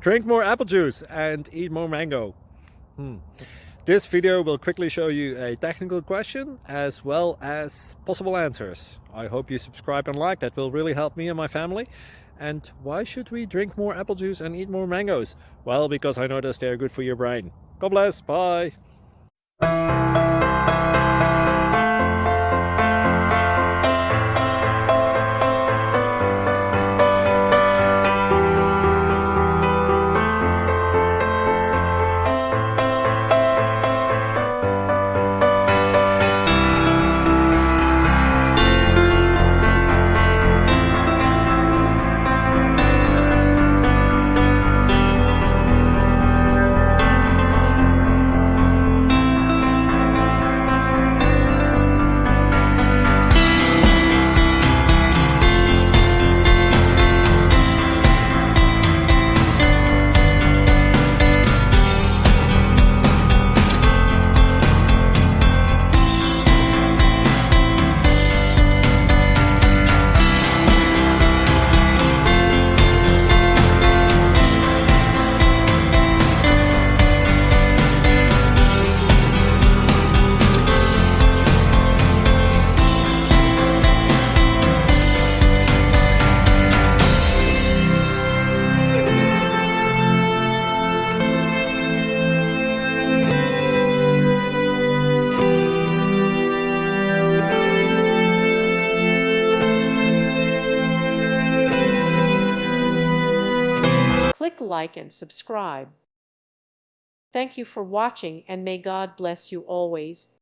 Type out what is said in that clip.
Drink more apple juice and eat more mango. This video will quickly show you a technical question as well as possible answers. I hope you subscribe and like, that will really help me and my family. And why should we drink more apple juice and eat more mangoes? Well, because I noticed they're good for your brain. God bless, bye. Click like and subscribe. Thank you for watching, and may God bless you always.